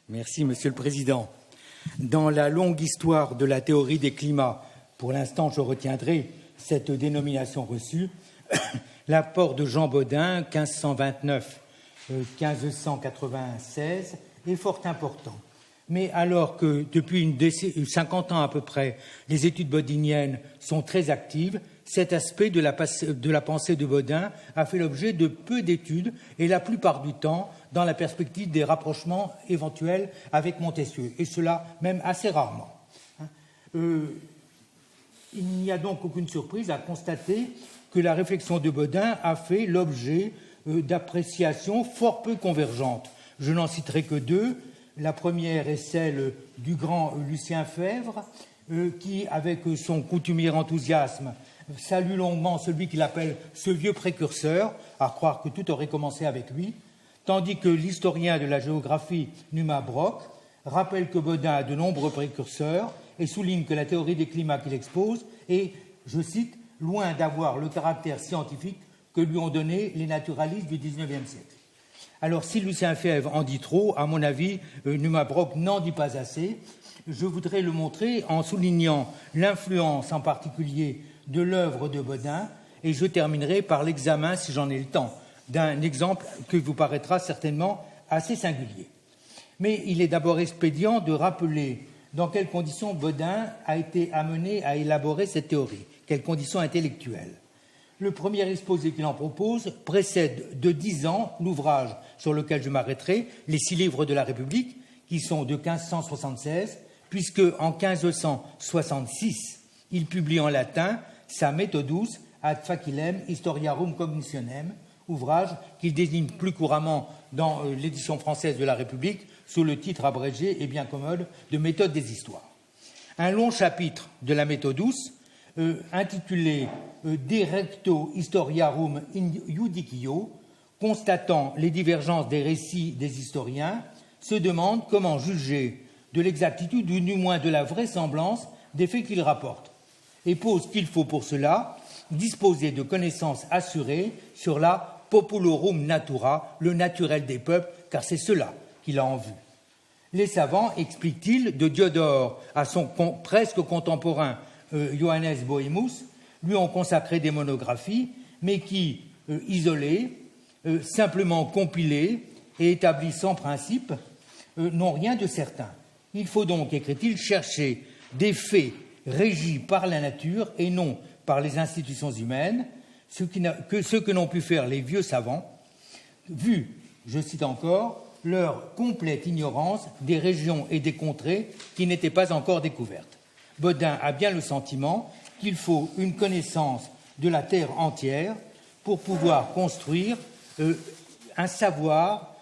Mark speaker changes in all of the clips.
Speaker 1: Merci, Monsieur le Président. Dans la longue histoire de la théorie des climats, pour l'instant, je retiendrai cette dénomination reçue, l'apport de Jean Bodin, 1529-1596, est fort important. Mais alors que depuis 50 ans à peu près, les études bodiniennes sont très actives, cet aspect de la pensée de Bodin a fait l'objet de peu d'études et la plupart du temps dans la perspective des rapprochements éventuels avec Montesquieu, et cela même assez rarement. Il n'y a donc aucune surprise à constater que la réflexion de Bodin a fait l'objet d'appréciations fort peu convergentes. Je n'en citerai que deux. La première est celle du grand Lucien Febvre, qui, avec son coutumier enthousiasme, salue longuement celui qu'il appelle ce vieux précurseur, à croire que tout aurait commencé avec lui, tandis que l'historien de la géographie Numa Brock rappelle que Bodin a de nombreux précurseurs et souligne que la théorie des climats qu'il expose est, je cite, loin d'avoir le caractère scientifique que lui ont donné les naturalistes du XIXe siècle. Alors, si Lucien Febvre en dit trop, à mon avis, Numa Brock n'en dit pas assez. Je voudrais le montrer en soulignant l'influence en particulier de l'œuvre de Bodin, et je terminerai par l'examen, si j'en ai le temps, d'un exemple qui vous paraîtra certainement assez singulier. Mais il est d'abord expédient de rappeler dans quelles conditions Bodin a été amené à élaborer cette théorie, quelles conditions intellectuelles. Le premier exposé qu'il en propose précède de 10 ans l'ouvrage sur lequel je m'arrêterai, les 6 livres de la République, qui sont de 1576, puisque en 1566, il publie en latin sa Methodus ad facilem historiarum cognitionem, ouvrage qu'il désigne plus couramment dans l'édition française de la République sous le titre abrégé et bien commode de Méthode des histoires. Un long chapitre de la Methodus, intitulé De recto historiarum in judicio, constatant les divergences des récits des historiens, se demande comment juger de l'exactitude ou du moins de la vraisemblance des faits qu'ils rapportent, et pose qu'il faut pour cela disposer de connaissances assurées sur la populorum natura, le naturel des peuples, car c'est cela qu'il a en vue. Les savants, explique-t-il, de Diodore à son presque contemporain Johannes Bohemus, lui ont consacré des monographies, mais qui, isolées, simplement compilées et établies sans principe, n'ont rien de certain. Il faut donc, écrit-il, chercher des faits régis par la nature et non par les institutions humaines, ce que n'ont pu faire les vieux savants, vu, je cite encore, leur complète ignorance des régions et des contrées qui n'étaient pas encore découvertes. Bodin a bien le sentiment qu'il faut une connaissance de la Terre entière pour pouvoir construire un savoir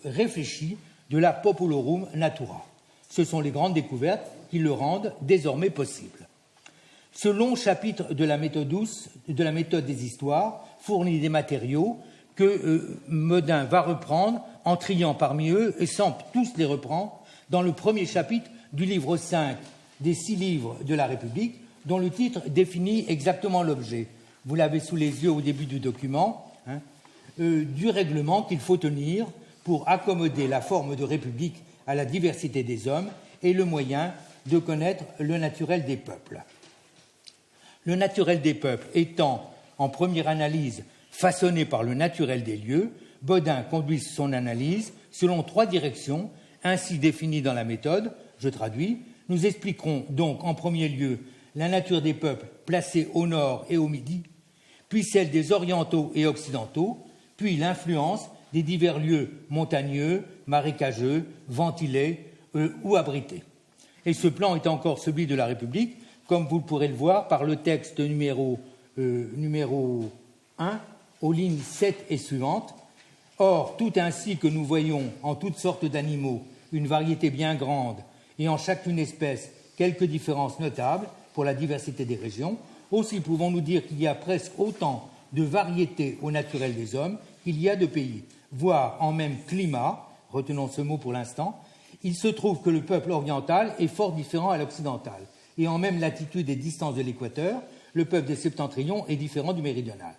Speaker 1: réfléchi de la populorum natura. Ce sont les grandes découvertes qui le rendent désormais possible. Ce long chapitre de la méthode des histoires fournit des matériaux que Bodin va reprendre en triant parmi eux, et sans tous les reprendre, dans le premier chapitre du livre 5 des 6 livres de la République, dont le titre définit exactement l'objet. Vous l'avez sous les yeux au début du document, du règlement qu'il faut tenir pour accommoder la forme de République à la diversité des hommes et le moyen de connaître le naturel des peuples. Le naturel des peuples étant, en première analyse, façonné par le naturel des lieux, Bodin conduit son analyse selon 3 directions, ainsi définies dans la méthode. Je traduis. Nous expliquerons donc en premier lieu la nature des peuples placés au nord et au midi, puis celle des orientaux et occidentaux, puis l'influence des divers lieux montagneux, marécageux, ventilés ou abrités. Et ce plan est encore celui de la République, comme vous pourrez le voir par le texte numéro 1, aux lignes 7 et suivantes. Or, tout ainsi que nous voyons en toutes sortes d'animaux une variété bien grande et en chacune espèce quelques différences notables pour la diversité des régions, aussi pouvons-nous dire qu'il y a presque autant de variétés au naturel des hommes qu'il y a de pays, voire en même climat, retenons ce mot pour l'instant. Il se trouve que le peuple oriental est fort différent à l'occidental, et en même latitude et distance de l'équateur, le peuple des septentrions est différent du méridional.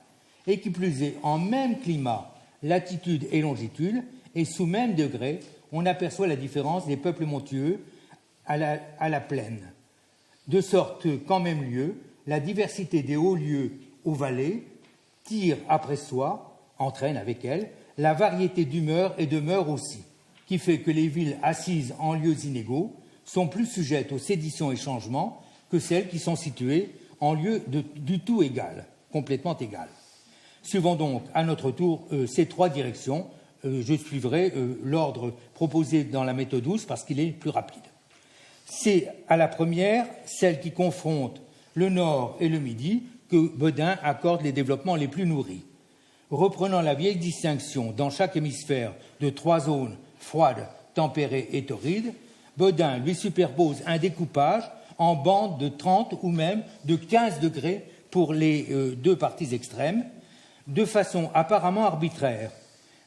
Speaker 1: Et qui plus est, en même climat, latitude et longitude, et sous même degré, on aperçoit la différence des peuples montueux à la plaine, de sorte qu'en même lieu, la diversité des hauts lieux aux vallées tire après soi, entraîne avec elle, la variété d'humeur et de mœurs aussi, qui fait que les villes assises en lieux inégaux sont plus sujettes aux séditions et changements que celles qui sont situées en lieu du tout égal, complètement égal. Suivons donc à notre tour ces trois directions. Je suivrai l'ordre proposé dans la méthode 12 parce qu'il est plus rapide. C'est à la première, celle qui confronte le Nord et le Midi, que Bodin accorde les développements les plus nourris. Reprenant la vieille distinction dans chaque hémisphère de trois zones froides, tempérées et torrides, Bodin lui superpose un découpage en bandes de 30 ou même de 15 degrés pour les deux parties extrêmes, de façon apparemment arbitraire.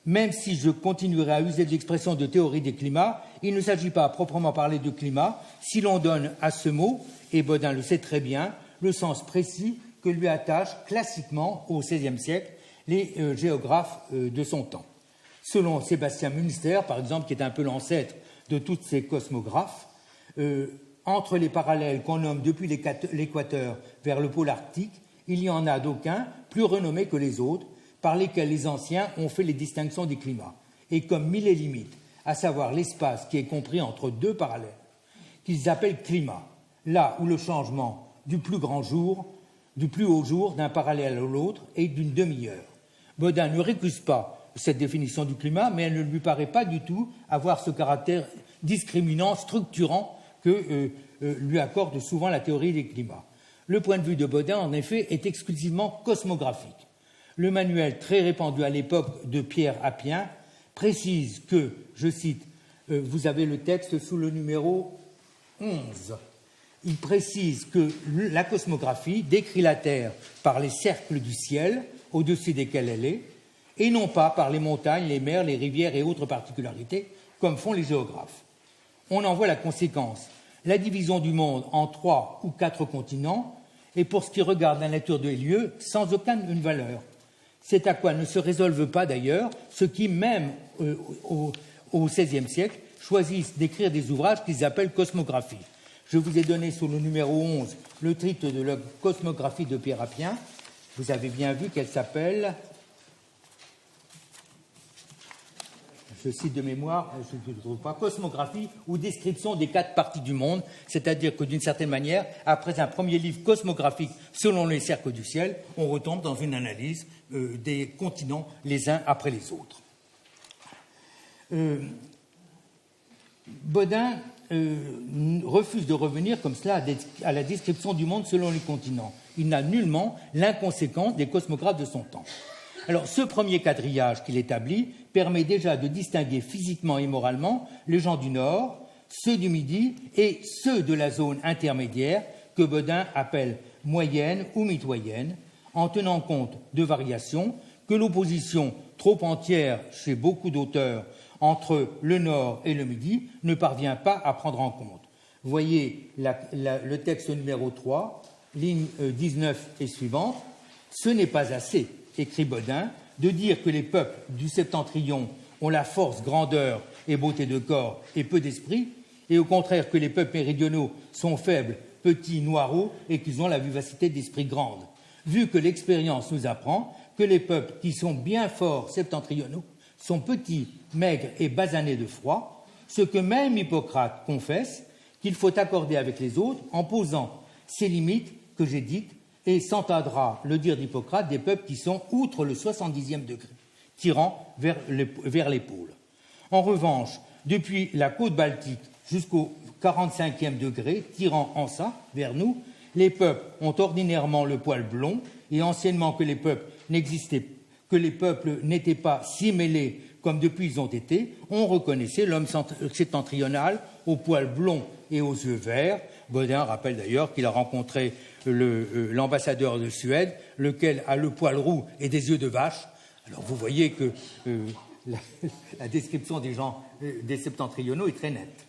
Speaker 1: Même si je continuerai à user de l'expression de théorie des climats, il ne s'agit pas à proprement parler de climat si l'on donne à ce mot, et Bodin le sait très bien, le sens précis que lui attachent classiquement au XVIe siècle les géographes de son temps. Selon Sébastien Münster, par exemple, qui est un peu l'ancêtre de tous ces cosmographes, entre les parallèles qu'on nomme depuis l'équateur vers le pôle arctique, il y en a d'aucuns plus renommés que les autres, par lesquels les anciens ont fait les distinctions des climats, et comme mis les limites, à savoir l'espace qui est compris entre deux parallèles, qu'ils appellent climat, là où le changement du plus grand jour, du plus haut jour d'un parallèle à l'autre est d'une demi-heure. Bodin ne récuse pas cette définition du climat, mais elle ne lui paraît pas du tout avoir ce caractère discriminant, structurant que lui accorde souvent la théorie des climats. Le point de vue de Bodin, en effet, est exclusivement cosmographique. Le manuel très répandu à l'époque de Pierre Appien précise que, je cite, vous avez le texte sous le numéro 11, il précise que la cosmographie décrit la Terre par les cercles du ciel au-dessus desquels elle est, et non pas par les montagnes, les mers, les rivières et autres particularités, comme font les géographes. On en voit la conséquence. La division du monde en 3 ou 4 continents est, pour ce qui regarde la nature des lieux, sans aucune valeur. C'est à quoi ne se résolvent pas d'ailleurs ceux qui, même au XVIe siècle, choisissent d'écrire des ouvrages qu'ils appellent cosmographie. Je vous ai donné sous le numéro 11 le titre de la cosmographie de Pierre Appien. Vous avez bien vu qu'elle s'appelle, je cite de mémoire, je ne le trouve pas, cosmographie ou description des 4 parties du monde, c'est-à-dire que d'une certaine manière, après un premier livre cosmographique selon les cercles du ciel, on retombe dans une analyse des continents les uns après les autres. Bodin refuse de revenir comme cela à la description du monde selon les continents. Il n'a nullement l'inconséquence des cosmographes de son temps. Alors, ce premier quadrillage qu'il établit permet déjà de distinguer physiquement et moralement les gens du Nord, ceux du Midi et ceux de la zone intermédiaire que Bodin appelle moyenne ou mitoyenne, en tenant compte de variations que l'opposition trop entière chez beaucoup d'auteurs entre le Nord et le Midi ne parvient pas à prendre en compte. Voyez le texte numéro 3, ligne 19 et suivante. Ce n'est pas assez, écrit Bodin, de dire que les peuples du septentrion ont la force, grandeur et beauté de corps et peu d'esprit, et au contraire que les peuples méridionaux sont faibles, petits, noireaux et qu'ils ont la vivacité d'esprit grande, vu que l'expérience nous apprend que les peuples qui sont bien forts septentrionaux sont petits, maigres et basanés de froid, ce que même Hippocrate confesse qu'il faut accorder avec les autres en posant ces limites que j'ai dites, et s'entendra le dire d'Hippocrate des peuples qui sont outre le 70e degré, tirant vers les pôles. En revanche, depuis la côte baltique jusqu'au 45e degré, tirant en ça, vers nous, les peuples ont ordinairement le poil blond, et anciennement que les peuples n'étaient pas si mêlés comme depuis ils ont été, on reconnaissait l'homme septentrional au poil blond et aux yeux verts. Bodin rappelle d'ailleurs qu'il a rencontré l'ambassadeur de Suède, lequel a le poil roux et des yeux de vache. Alors vous voyez que la description des gens des septentrionaux est très nette.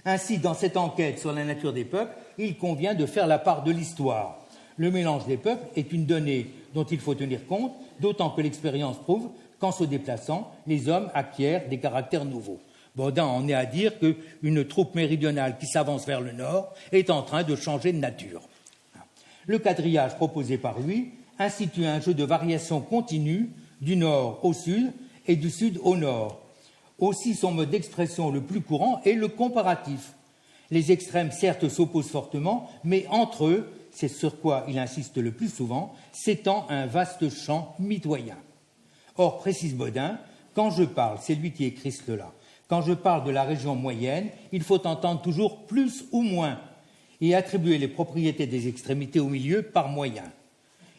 Speaker 1: Ainsi, dans cette enquête sur la nature des peuples, il convient de faire la part de l'histoire. Le mélange des peuples est une donnée dont il faut tenir compte, d'autant que l'expérience prouve qu'en se déplaçant, les hommes acquièrent des caractères nouveaux. Bodin en est à dire qu'une troupe méridionale qui s'avance vers le nord est en train de changer de nature. Le quadrillage proposé par lui institue un jeu de variation continue du nord au sud et du sud au nord. Aussi, son mode d'expression le plus courant est le comparatif. Les extrêmes, certes, s'opposent fortement, mais entre eux, c'est sur quoi il insiste le plus souvent, s'étend un vaste champ mitoyen. Or, précise Bodin, quand je parle, c'est lui qui écrit cela, quand je parle de la région moyenne, il faut entendre toujours plus ou moins et attribuer les propriétés des extrémités au milieu par moyen.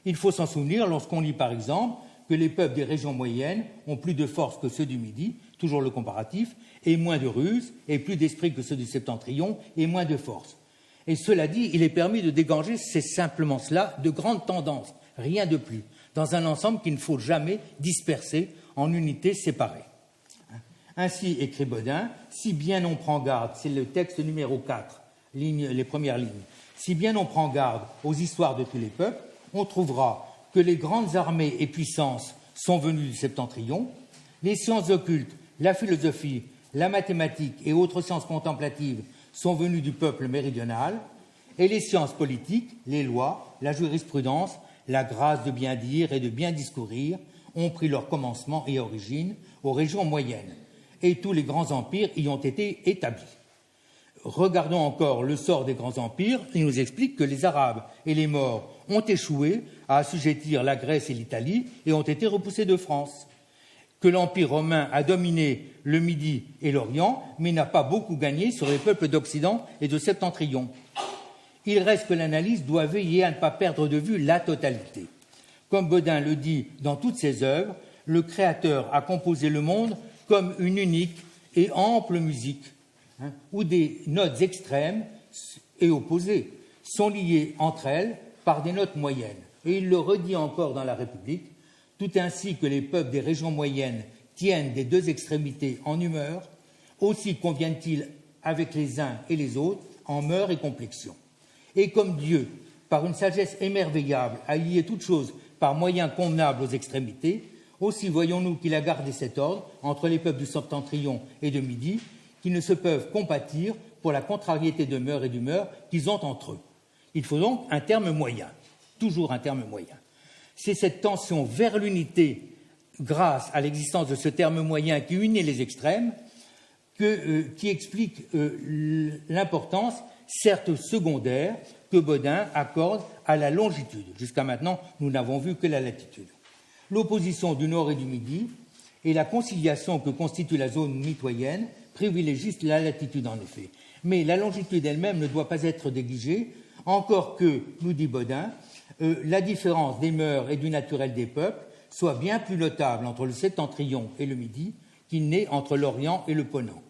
Speaker 1: Il faut s'en souvenir lorsqu'on lit par exemple que les peuples des régions moyennes ont plus de force que ceux du Midi, toujours le comparatif, et moins de ruse, et plus d'esprit que ceux du Septentrion, et moins de force. Et cela dit, il est permis de dégager, c'est simplement cela, de grandes tendances, rien de plus, dans un ensemble qu'il ne faut jamais disperser en unités séparées. Ainsi, écrit Bodin, si bien on prend garde, c'est le texte numéro 4, les premières lignes, si bien on prend garde aux histoires de tous les peuples, on trouvera que les grandes armées et puissances sont venues du Septentrion, les sciences occultes, la philosophie, la mathématique et autres sciences contemplatives sont venues du peuple méridional, et les sciences politiques, les lois, la jurisprudence, la grâce de bien dire et de bien discourir ont pris leur commencement et origine aux régions moyennes, et tous les grands empires y ont été établis. Regardons encore le sort des grands empires. Il nous explique que les Arabes et les Maures ont échoué à assujettir la Grèce et l'Italie et ont été repoussés de France. Que l'Empire romain a dominé le Midi et l'Orient, mais n'a pas beaucoup gagné sur les peuples d'Occident et de Septentrion. Il reste que l'analyse doit veiller à ne pas perdre de vue la totalité. Comme Bodin le dit dans toutes ses œuvres, le Créateur a composé le monde comme une unique et ample musique, où des notes extrêmes et opposées sont liées entre elles par des notes moyennes. Et il le redit encore dans la République, tout ainsi que les peuples des régions moyennes tiennent des deux extrémités en humeur, aussi conviennent-ils avec les uns et les autres en mœurs et complexion. Et comme Dieu, par une sagesse émerveillable, a lié toutes choses par moyens convenables aux extrémités, aussi voyons-nous qu'il a gardé cet ordre entre les peuples du Septentrion et de Midi, qui ne se peuvent compatir pour la contrariété de mœurs et d'humeur qu'ils ont entre eux. Il faut donc un terme moyen, toujours un terme moyen. C'est cette tension vers l'unité, grâce à l'existence de ce terme moyen qui unit les extrêmes, qui explique l'importance, certes secondaire, que Bodin accorde à la longitude. Jusqu'à maintenant, nous n'avons vu que la latitude. L'opposition du Nord et du Midi et la conciliation que constitue la zone mitoyenne privilégient la latitude en effet. Mais la longitude elle-même ne doit pas être négligée, encore que, nous dit Bodin, la différence des mœurs et du naturel des peuples soit bien plus notable entre le Septentrion et le Midi qu'il n'est entre l'Orient et le Ponant.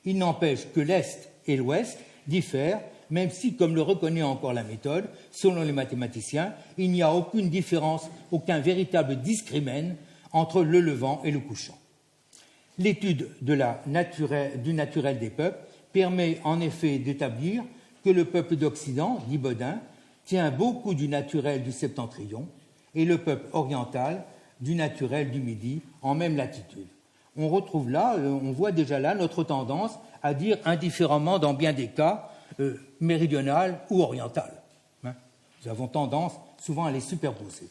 Speaker 1: Il n'empêche que l'Est et l'Ouest diffèrent, même si, comme le reconnaît encore la méthode, selon les mathématiciens, il n'y a aucune différence, aucun véritable discrimène entre le levant et le couchant. L'étude du naturel des peuples permet en effet d'établir que le peuple d'Occident, dit Bodin, tient beaucoup du naturel du Septentrion et le peuple oriental du naturel du Midi en même latitude. On retrouve là, on voit déjà là notre tendance à dire indifféremment dans bien des cas méridional ou oriental. Nous avons tendance souvent à les superposer.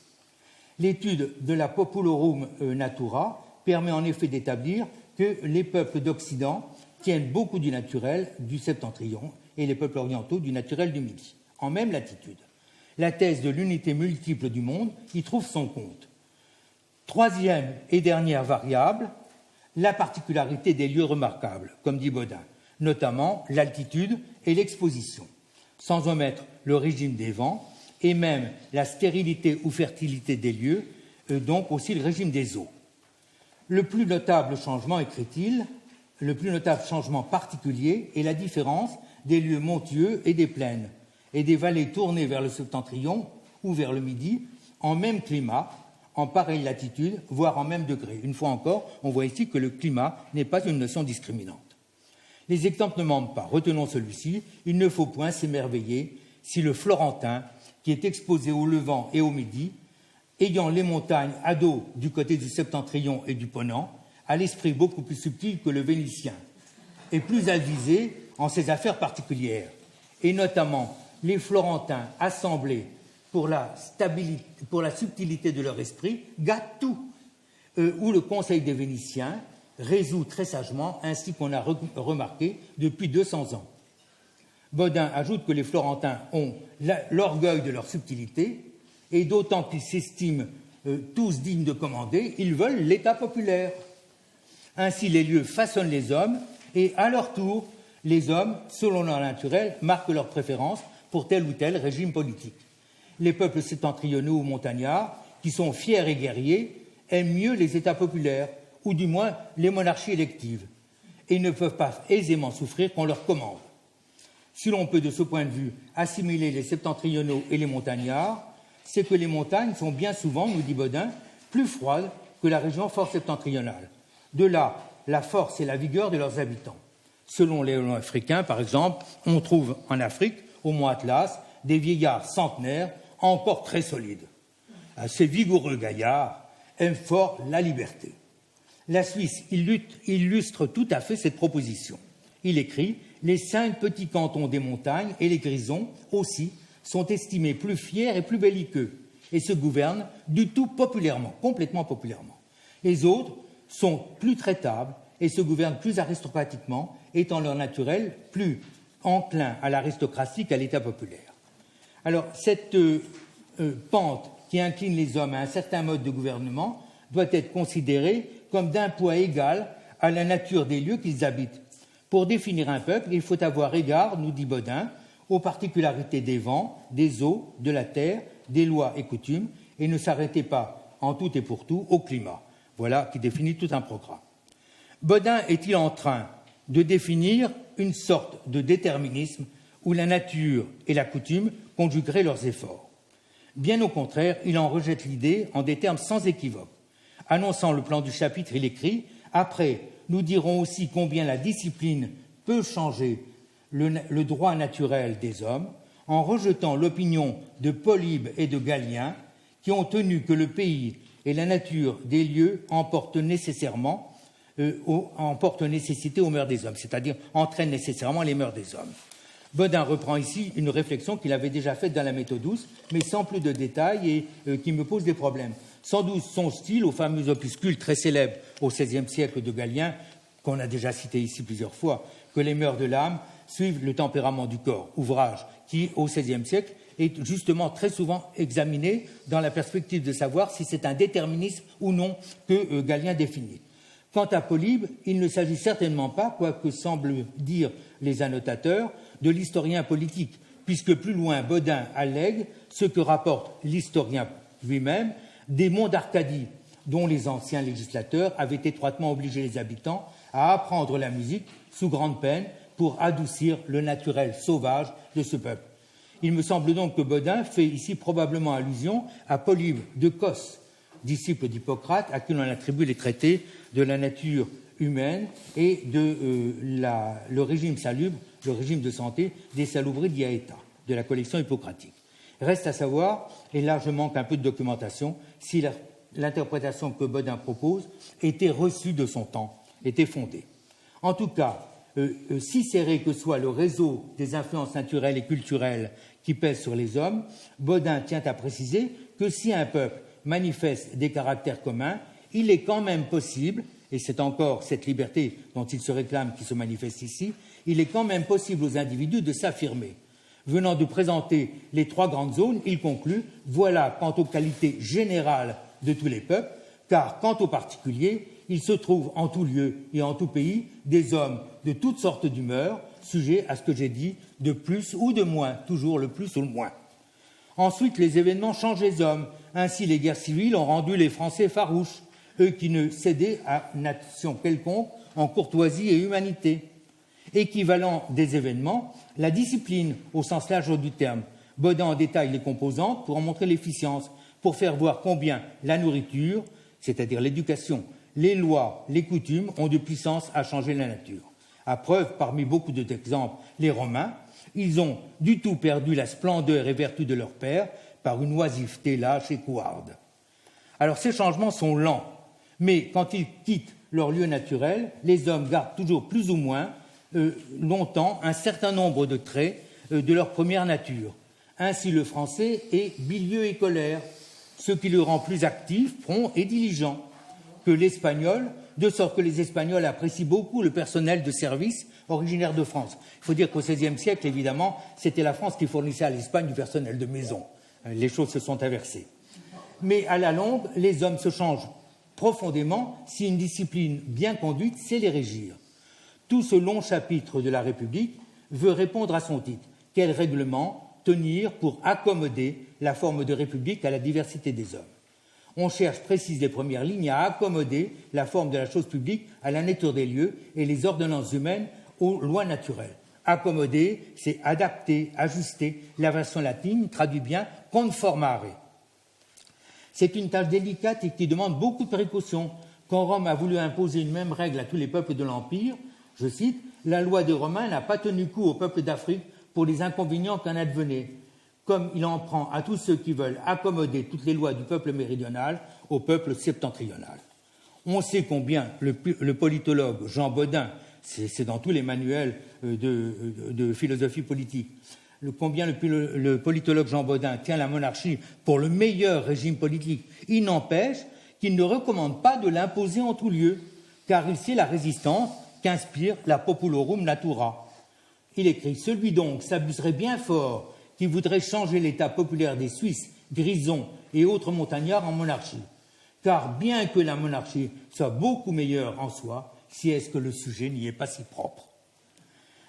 Speaker 1: L'étude de la Populorum Natura permet en effet d'établir que les peuples d'Occident tiennent beaucoup du naturel du Septentrion et les peuples orientaux du naturel du Midi, en même latitude. La thèse de l'unité multiple du monde y trouve son compte. Troisième et dernière variable, la particularité des lieux remarquables, comme dit Bodin, notamment l'altitude et l'exposition, sans omettre le régime des vents et même la stérilité ou fertilité des lieux, donc aussi le régime des eaux. Le plus notable changement, écrit-il, le plus notable changement particulier est la différence des lieux montueux et des plaines, et des vallées tournées vers le septentrion ou vers le Midi, en même climat, en pareille latitude, voire en même degré. Une fois encore, on voit ici que le climat n'est pas une notion discriminante. Les exemples ne mentent pas. Retenons celui-ci. Il ne faut point s'émerveiller si le Florentin, qui est exposé au Levant et au Midi, ayant les montagnes à dos du côté du Septentrion et du Ponant, a l'esprit beaucoup plus subtil que le Vénitien, est plus avisé en ses affaires particulières, et notamment les Florentins assemblés pour la subtilité de leur esprit gâtent tout, où le Conseil des Vénitiens résout très sagement, ainsi qu'on a remarqué depuis 200 ans. Bodin ajoute que les Florentins ont l'orgueil de leur subtilité, et d'autant qu'ils s'estiment tous dignes de commander, ils veulent l'État populaire. Ainsi, les lieux façonnent les hommes, et à leur tour, les hommes, selon leur naturel, marquent leur préférence pour tel ou tel régime politique. Les peuples septentrionaux ou montagnards, qui sont fiers et guerriers, aiment mieux les États populaires, ou du moins les monarchies électives, et ne peuvent pas aisément souffrir qu'on leur commande. Si l'on peut, de ce point de vue, assimiler les septentrionaux et les montagnards, c'est que les montagnes sont bien souvent, nous dit Bodin, plus froides que la région fort septentrionale. De là, la force et la vigueur de leurs habitants. Selon les Hurons africains, par exemple, on trouve en Afrique, au mont Atlas, des vieillards centenaires encore très solides. Ces vigoureux gaillards aiment fort la liberté. La Suisse illustre tout à fait cette proposition. Il écrit « Les 5 petits cantons des montagnes et les grisons aussi sont estimés plus fiers et plus belliqueux et se gouvernent du tout populairement, complètement populairement. Les autres sont plus traitables et se gouvernent plus aristocratiquement, étant leur naturel plus enclin à l'aristocratie qu'à l'État populaire. » Alors, cette pente qui incline les hommes à un certain mode de gouvernement doit être considérée comme d'un poids égal à la nature des lieux qu'ils habitent. Pour définir un peuple, il faut avoir égard, nous dit Bodin, aux particularités des vents, des eaux, de la terre, des lois et coutumes, et ne s'arrêter pas en tout et pour tout au climat. Voilà qui définit tout un programme. Bodin est-il en train de définir une sorte de déterminisme où la nature et la coutume conjugueraient leurs efforts? Bien au contraire, il en rejette l'idée en des termes sans équivoque. Annonçant le plan du chapitre, il écrit « Après, nous dirons aussi combien la discipline peut changer le droit naturel des hommes, en rejetant l'opinion de Polybe et de Galien, qui ont tenu que le pays et la nature des lieux emportent nécessité aux mœurs des hommes, c'est-à-dire entraînent nécessairement les mœurs des hommes. » Bodin reprend ici une réflexion qu'il avait déjà faite dans la méthode douce, mais sans plus de détails et qui me pose des problèmes. Sans doute son style au fameux opuscule très célèbre au XVIe siècle de Galien, qu'on a déjà cité ici plusieurs fois, que les mœurs de l'âme suivent le tempérament du corps, ouvrage qui, au XVIe siècle, est justement très souvent examiné dans la perspective de savoir si c'est un déterminisme ou non que Galien définit. Quant à Polybe, il ne s'agit certainement pas, quoique semblent dire les annotateurs, de l'historien politique, puisque plus loin Bodin allègue ce que rapporte l'historien lui-même des monts d'Arcadie, dont les anciens législateurs avaient étroitement obligé les habitants à apprendre la musique sous grande peine pour adoucir le naturel sauvage de ce peuple. Il me semble donc que Bodin fait ici probablement allusion à Polybe de Cos, disciple d'Hippocrate, à qui l'on attribue les traités de la nature humaine et de le régime salubre, le régime de santé des salubri diaeta, de la collection hippocratique. Reste à savoir, et là je manque un peu de documentation, si l'interprétation que Bodin propose était reçue de son temps, était fondée. En tout cas, si serré que soit le réseau des influences naturelles et culturelles qui pèsent sur les hommes, Bodin tient à préciser que si un peuple manifeste des caractères communs, il est quand même possible, et c'est encore cette liberté dont il se réclame qui se manifeste ici, il est quand même possible aux individus de s'affirmer. Venant de présenter les 3 grandes zones, il conclut « Voilà quant aux qualités générales de tous les peuples, car quant aux particuliers, il se trouve en tout lieu et en tout pays des hommes de toutes sortes d'humeurs, sujets à ce que j'ai dit, de plus ou de moins, toujours le plus ou le moins. » Ensuite, les événements changent les hommes. Ainsi, les guerres civiles ont rendu les Français farouches, eux qui ne cédaient à nation quelconque en courtoisie et humanité. Équivalent des événements, la discipline au sens large du terme. Bodin en détaille les composantes pour en montrer l'efficience, pour faire voir combien la nourriture, c'est-à-dire l'éducation, les lois, les coutumes ont de puissance à changer la nature. À preuve, parmi beaucoup d'exemples, les Romains, ils ont du tout perdu la splendeur et vertu de leur père par une oisiveté lâche et couarde. Alors ces changements sont lents, mais quand ils quittent leur lieu naturel, les hommes gardent toujours plus ou moins longtemps un certain nombre de traits de leur première nature. Ainsi, le français est bilieux et colère, ce qui le rend plus actif, prompt et diligent que l'espagnol, de sorte que les Espagnols apprécient beaucoup le personnel de service originaire de France. Il faut dire qu'au XVIe siècle, évidemment, c'était la France qui fournissait à l'Espagne du personnel de maison. Les choses se sont inversées. Mais à la longue, les hommes se changent profondément si une discipline bien conduite sait les régir. Tout ce long chapitre de la République veut répondre à son titre. Quel règlement tenir pour accommoder la forme de République à la diversité des hommes? On cherche, précise les premières lignes, à accommoder la forme de la chose publique à la nature des lieux et les ordonnances humaines aux lois naturelles. Accommoder, c'est adapter, ajuster. La version latine traduit bien conformare. C'est une tâche délicate et qui demande beaucoup de précautions. Quand Rome a voulu imposer une même règle à tous les peuples de l'Empire, je cite, « La loi des Romains n'a pas tenu coup aux peuples d'Afrique pour les inconvénients qu'en advenaient, comme il en prend à tous ceux qui veulent accommoder toutes les lois du peuple méridional au peuple septentrional. » On sait combien le politologue Jean Bodin, c'est dans tous les manuels de philosophie politique, combien le politologue Jean Bodin tient la monarchie pour le meilleur régime politique. Il n'empêche qu'il ne recommande pas de l'imposer en tout lieu, car il sait la résistance qu'inspire la populorum natura. Il écrit « Celui donc s'abuserait bien fort qui voudrait changer l'état populaire des Suisses, Grisons et autres montagnards en monarchie. Car bien que la monarchie soit beaucoup meilleure en soi, si est-ce que le sujet n'y est pas si propre. »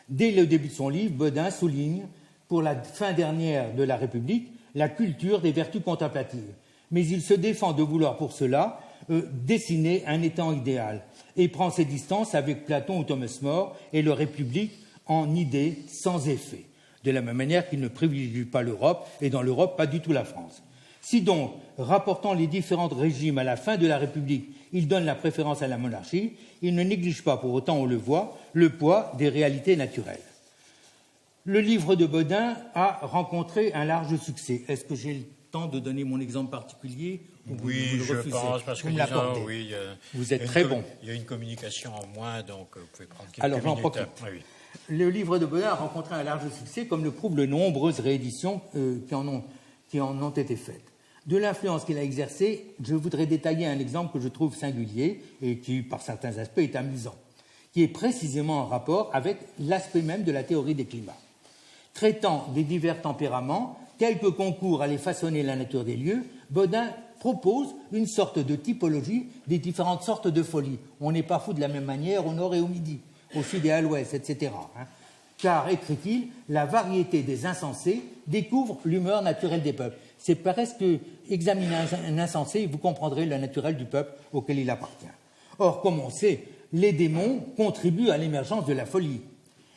Speaker 1: Dès le début de son livre, Bodin souligne, pour la fin dernière de la République, la culture des vertus contemplatives. Mais il se défend de vouloir pour cela dessiner un état idéal et prend ses distances avec Platon ou Thomas More et le République en idée sans effet, de la même manière qu'il ne privilégie pas l'Europe et dans l'Europe pas du tout la France. Si donc, rapportant les différents régimes à la fin de la République, il donne la préférence à la monarchie, il ne néglige pas, pour autant on le voit, le poids des réalités naturelles. Le livre de Bodin a rencontré un large succès. Est-ce que j'ai le temps de donner mon exemple particulier ou
Speaker 2: oui,
Speaker 1: vous le
Speaker 2: je pense, parce que
Speaker 1: disons,
Speaker 2: oui,
Speaker 1: vous êtes très bon.
Speaker 2: Il y a une communication en moins, donc vous pouvez prendre quelques
Speaker 1: Alors,
Speaker 2: minutes.
Speaker 1: Oui. Le livre de Bodin a rencontré un large succès, comme le prouvent les nombreuses rééditions qui en ont été faites. De l'influence qu'il a exercée, je voudrais détailler un exemple que je trouve singulier et qui, par certains aspects, est amusant, qui est précisément en rapport avec l'aspect même de la théorie des climats. Traitant des divers tempéraments, tels que concourent à les façonner la nature des lieux, Bodin propose une sorte de typologie des différentes sortes de folie. On n'est pas fou de la même manière au nord et au midi, au sud et à l'ouest, etc. Car, écrit-il, la variété des insensés découvre l'humeur naturelle des peuples. C'est presque examiner un insensé et vous comprendrez le naturel du peuple auquel il appartient. Or, comme on sait, les démons contribuent à l'émergence de la folie.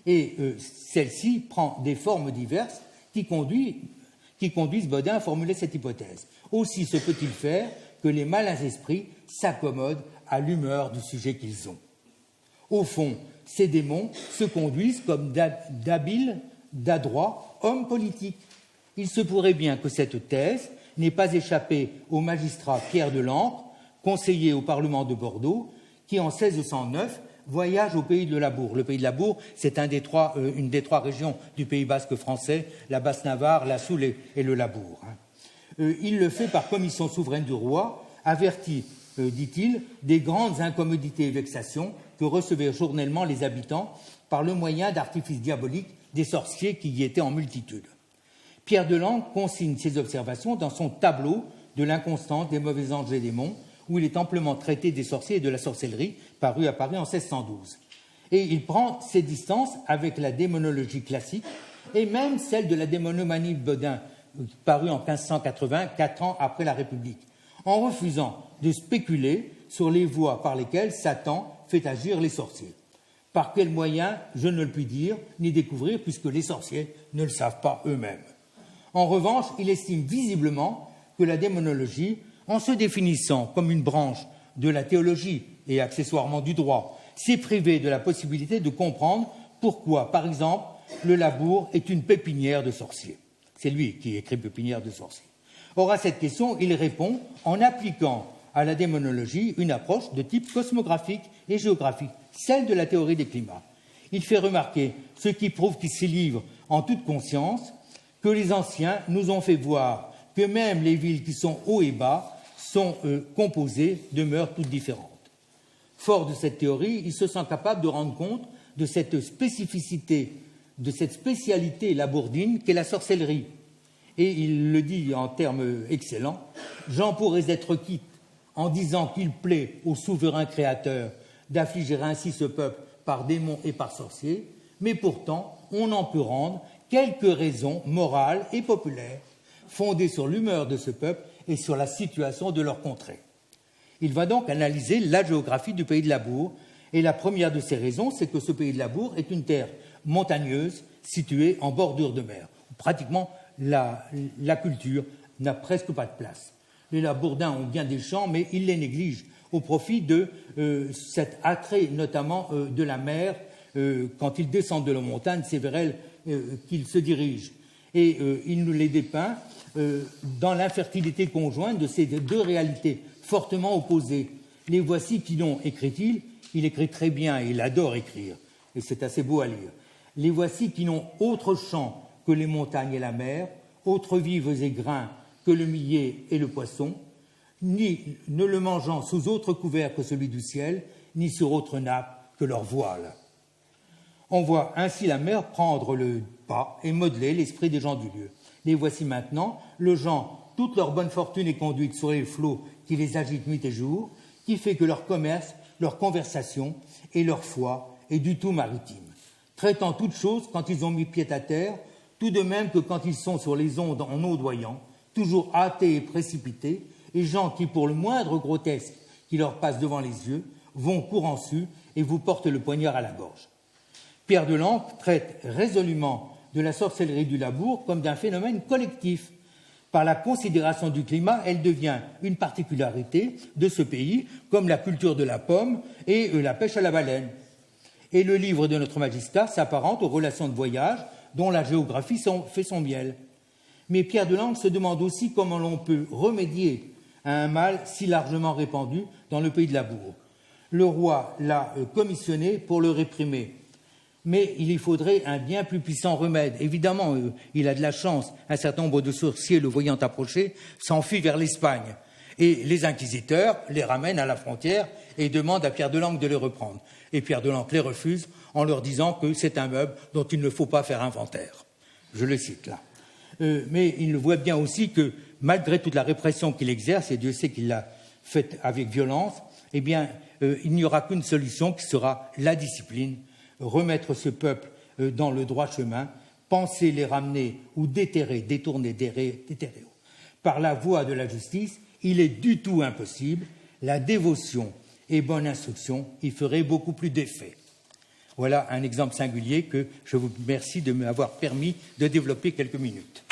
Speaker 1: Et celle-ci prend des formes diverses qui conduisent Bodin à formuler cette hypothèse. Aussi se peut-il faire que les malins esprits s'accommodent à l'humeur du sujet qu'ils ont. Au fond, ces démons se conduisent comme d'habiles, d'adroits hommes politiques. Il se pourrait bien que cette thèse n'ait pas échappé au magistrat Pierre de l'Ancre, conseiller au Parlement de Bordeaux, qui en 1609 voyage au pays de Labour. Le pays de Labour, c'est une des trois régions du Pays basque français, la Basse-Navarre, la Soule et le Labour. Il le fait par commission souveraine du roi, averti, dit-il, des grandes incommodités et vexations que recevaient journellement les habitants par le moyen d'artifices diaboliques des sorciers qui y étaient en multitude. Pierre de l'Ancre consigne ses observations dans son tableau de l'inconstance des mauvais anges et démons, où il est amplement traité des sorciers et de la sorcellerie, paru à Paris en 1612. Et il prend ses distances avec la démonologie classique et même celle de la démonomanie de Bodin, paru en 1580, 4 ans après la République, en refusant de spéculer sur les voies par lesquelles Satan fait agir les sorciers. Par quels moyens, je ne le puis dire, ni découvrir, puisque les sorciers ne le savent pas eux-mêmes. En revanche, il estime visiblement que la démonologie, en se définissant comme une branche de la théologie et accessoirement du droit, s'est privée de la possibilité de comprendre pourquoi, par exemple, le Labour est une pépinière de sorciers. C'est lui qui écrit pépinière de sorciers. Or, à cette question, il répond en appliquant à la démonologie une approche de type cosmographique et géographique, celle de la théorie des climats. il fait remarquer, ce qui prouve qu'il s'y livre en toute conscience, que les anciens nous ont fait voir que même les villes qui sont hauts et bas sont composées de mœurs toutes différentes. Fort de cette théorie, il se sent capable de rendre compte de cette spécificité, de cette spécialité labourdine qu'est la sorcellerie. Et il le dit en termes excellents, « J'en pourrais être quitte en disant qu'il plaît au souverain créateur d'affliger ainsi ce peuple par démons et par sorciers, mais pourtant on en peut rendre quelques raisons morales et populaires fondées sur l'humeur de ce peuple et sur la situation de leur contrée. » Il va donc analyser la géographie du pays de Labour, et la première de ces raisons, c'est que ce pays de Labour est une terre montagneuse située en bordure de mer. Pratiquement, la culture n'a presque pas de place. Les Labourdins ont bien des champs, mais ils les négligent au profit de cet attrait, notamment de la mer, quand ils descendent de la montagne, c'est vers elle qu'ils se dirigent. Et il nous les dépeint dans l'infertilité conjointe de ces deux réalités fortement opposées. Les voici qui n'ont, écrit-il, il écrit très bien et il adore écrire, et c'est assez beau à lire. Les voici qui n'ont autre champ que les montagnes et la mer, autres vives et grains que le millet et le poisson, ni ne le mangeant sous autre couvert que celui du ciel, ni sur autre nappe que leur voile. On voit ainsi la mer prendre le pas et modeler l'esprit des gens du lieu. Les voici maintenant, le genre, toute leur bonne fortune est conduite sur les flots qui les agitent nuit et jour, qui fait que leur commerce, leur conversation et leur foi est du tout maritime, traitant toutes choses quand ils ont mis pied à terre, tout de même que quand ils sont sur les ondes en audoyant, toujours hâtés et précipités, et gens qui, pour le moindre grotesque qui leur passe devant les yeux, vont courant su et vous portent le poignard à la gorge. Pierre de l'Ancre traite résolument de la sorcellerie du Labour comme d'un phénomène collectif. Par la considération du climat, elle devient une particularité de ce pays, comme la culture de la pomme et la pêche à la baleine. Et le livre de notre magistrat s'apparente aux relations de voyage dont la géographie fait son miel. Mais Pierre de l'Ancre se demande aussi comment l'on peut remédier à un mal si largement répandu dans le pays de Labour. Le roi l'a commissionné pour le réprimer. Mais il y faudrait un bien plus puissant remède. Évidemment, il a de la chance. Un certain nombre de sorciers, le voyant approcher, s'enfuient vers l'Espagne. Et les inquisiteurs les ramènent à la frontière et demandent à Pierre de l'Ancre de les reprendre. Et Pierre de l'Ancre les refuse en leur disant que c'est un meuble dont il ne faut pas faire inventaire. Je le cite là. Mais il voit bien aussi que, malgré toute la répression qu'il exerce, et Dieu sait qu'il l'a faite avec violence, eh bien, il n'y aura qu'une solution qui sera la discipline, remettre ce peuple dans le droit chemin, penser les ramener ou détourner par la voie de la justice, il est du tout impossible. La dévotion et bonne instruction y ferait beaucoup plus d'effet. Voilà un exemple singulier que je vous remercie de m'avoir permis de développer quelques minutes.